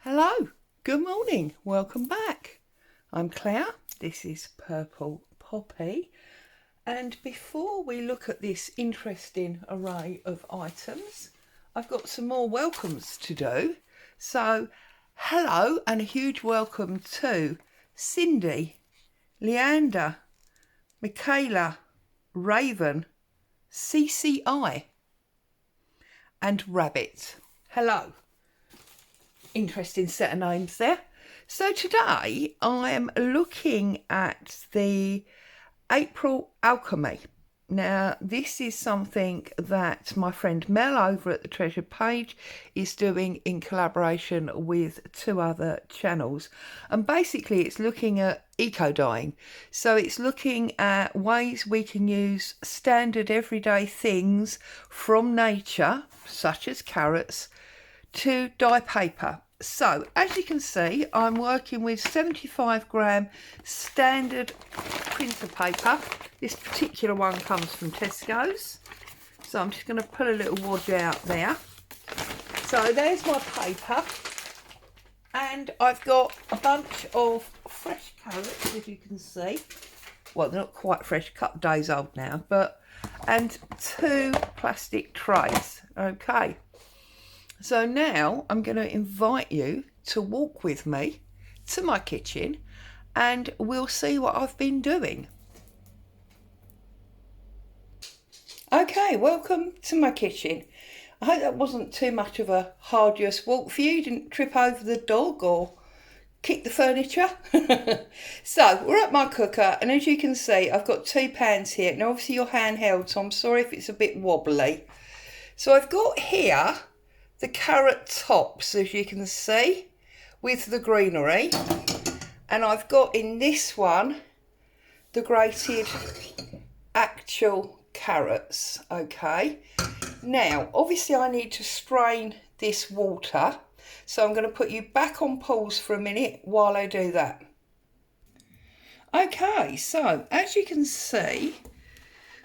Hello, good morning, welcome back. I'm Claire, this is Purple Poppy, and before we look at this interesting array of items, I've got some more welcomes to do. So, hello and a huge welcome to Cindy, Leander, Michaela, Raven, CCI and Rabbit. Hello. Interesting set of names there. So today I am looking at the April Alchemy. Now this is something that my friend Mel over at the Treasure Page is doing in collaboration with two other channels, and basically it's looking at eco dyeing. So it's looking at ways we can use standard everyday things from nature, such as carrots, to dye paper. So as you can see, I'm working with 75-gram standard printer paper. This particular one comes from Tesco's, so I'm just going to put a little wad out there. So there's my paper, and I've got a bunch of fresh carrots, as you can see. Well, they're not quite fresh, a couple of days old now, and two plastic trays. Okay. So now I'm going to invite you to walk with me to my kitchen and we'll see what I've been doing. Okay, welcome to my kitchen. I hope that wasn't too much of a arduous walk for you. You didn't trip over the dog or kick the furniture. So we're at my cooker, and as you can see I've got two pans here. Now obviously you're handheld, so I'm sorry if it's a bit wobbly. So I've got here the carrot tops, as you can see, with the greenery, and I've got in this one the grated actual carrots. Okay, now obviously I need to strain this water, so I'm going to put you back on pause for a minute while I do that. Okay, so as you can see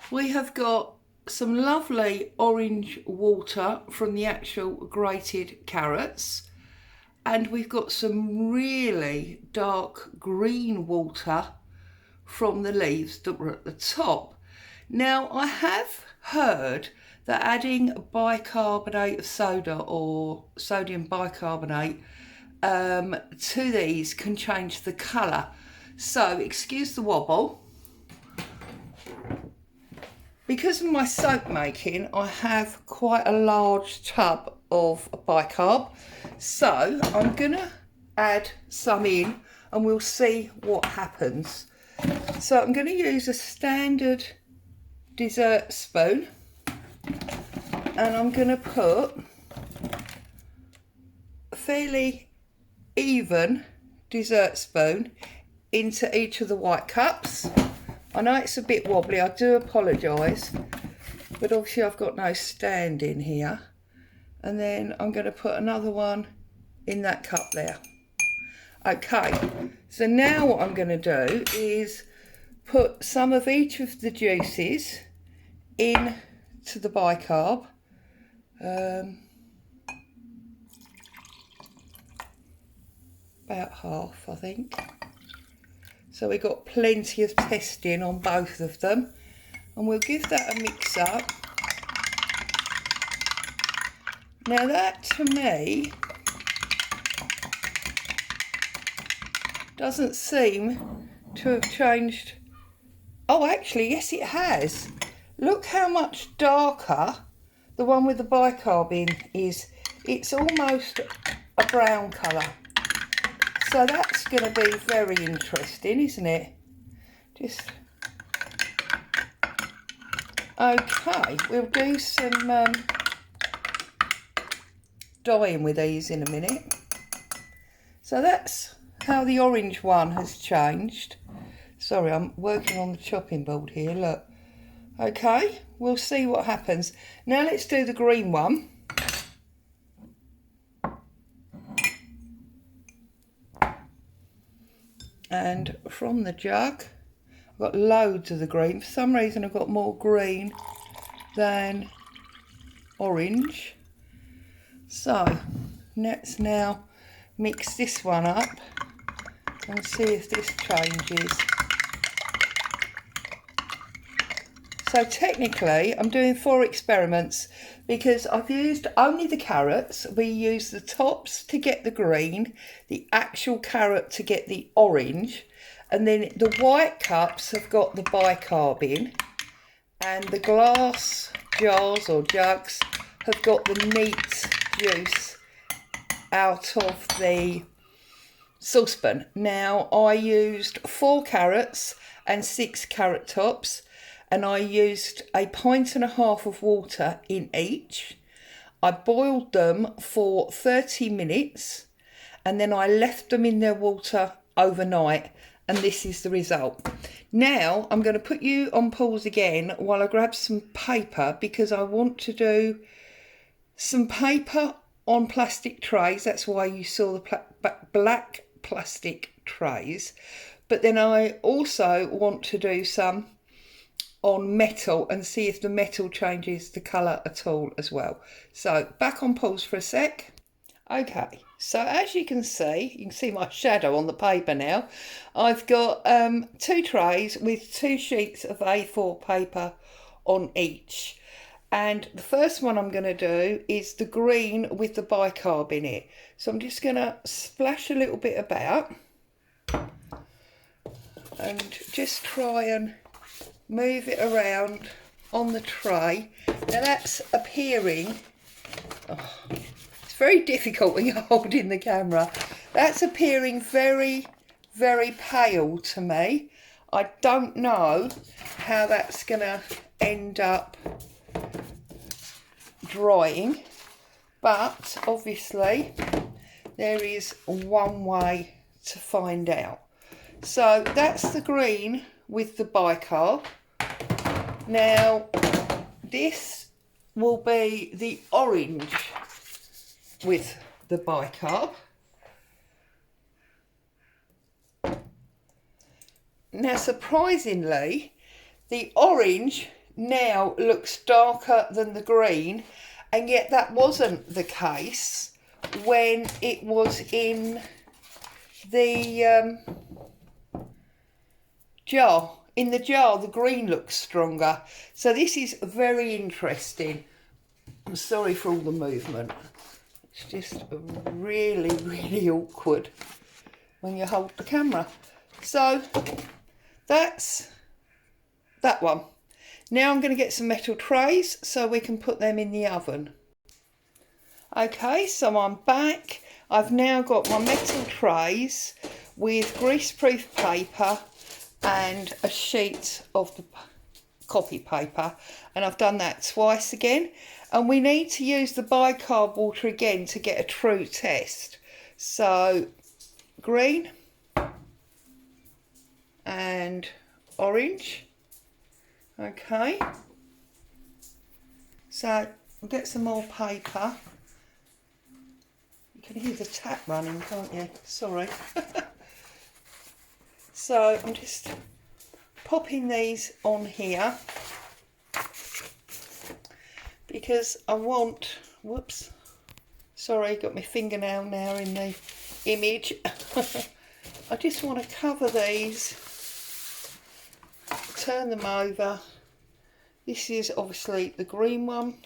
we have got some lovely orange water from the actual grated carrots, and we've got some really dark green water from the leaves that were at the top. Now I have heard that adding bicarbonate of soda or sodium bicarbonate to these can change the colour, so excuse the wobble. Because of my soap making, I have quite a large tub of bicarb, so I'm going to add some in and we'll see what happens. So I'm going to use a standard dessert spoon, and I'm going to put a fairly even dessert spoon into each of the white cups. I know it's a bit wobbly, I do apologise, but obviously I've got no stand in here. And then I'm going to put another one in that cup there. Okay, so now what I'm going to do is put some of each of the juices in to the bicarb. About half, I think. So we've got plenty of testing on both of them, and we'll give that a mix up. Now that to me doesn't seem to have changed. Oh, actually, yes it has. Look how much darker the one with the bicarb in is. It's almost a brown colour. So that's going to be very interesting, isn't it? Just okay, we'll do some dyeing with these in a minute. So that's how the orange one has changed. Sorry, I'm working on the chopping board here, look. Okay, we'll see what happens. Now let's do the green one. And from the jug, I've got loads of the green. For some reason I've got more green than orange. So let's now mix this one up and see if this changes. So technically I'm doing 4 experiments because I've used only the carrots. We use the tops to get the green, the actual carrot to get the orange, and then the white cups have got the bicarb in, and the glass jars or jugs have got the neat juice out of the saucepan. Now I used 4 carrots and 6 carrot tops, and I used 1.5 pints of water in each. I boiled them for 30 minutes and then I left them in their water overnight, and this is the result. Now I'm going to put you on pause again while I grab some paper, because I want to do some paper on plastic trays. That's why you saw the black plastic trays. But then I also want to do some on metal and see if the metal changes the colour at all as well. So back on pause for a sec. Okay, so as you can see my shadow on the paper now. I've got 2 trays with 2 sheets of A4 paper on each. And the first one I'm going to do is the green with the bicarb in it. So I'm just going to splash a little bit about and just try and move it around on the tray. Now that's appearing, it's very difficult when you're holding the camera. That's appearing very, very pale to me. I don't know how that's going to end up drying, but obviously there is one way to find out. So that's the green with the bicarb. Now this will be the orange with the bicarb. Now surprisingly, the orange now looks darker than the green, and yet that wasn't the case when it was in the jar. In the jar, the green looks stronger. So this is very interesting. I'm sorry for all the movement. It's just really, really awkward when you hold the camera. So that's that one. Now I'm going to get some metal trays so we can put them in the oven. Okay, so I'm back. I've now got my metal trays with greaseproof paper and a sheet of the copy paper, and I've done that twice again, and we need to use the bicarb water again to get a true test. So green and orange. Okay, so we'll get some more paper. You can hear the tap running, can't you? Sorry. So I'm just popping these on here because I want, whoops, sorry, got my fingernail now in the image. I just want to cover these, turn them over. This is obviously the green one,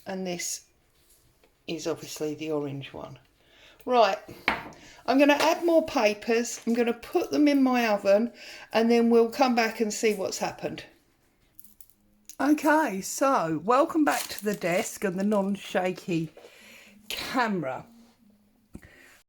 and this is obviously the orange one. Right, I'm going to add more papers. I'm going to put them in my oven, and then we'll come back and see what's happened. Okay, so welcome back to the desk and the non-shaky camera.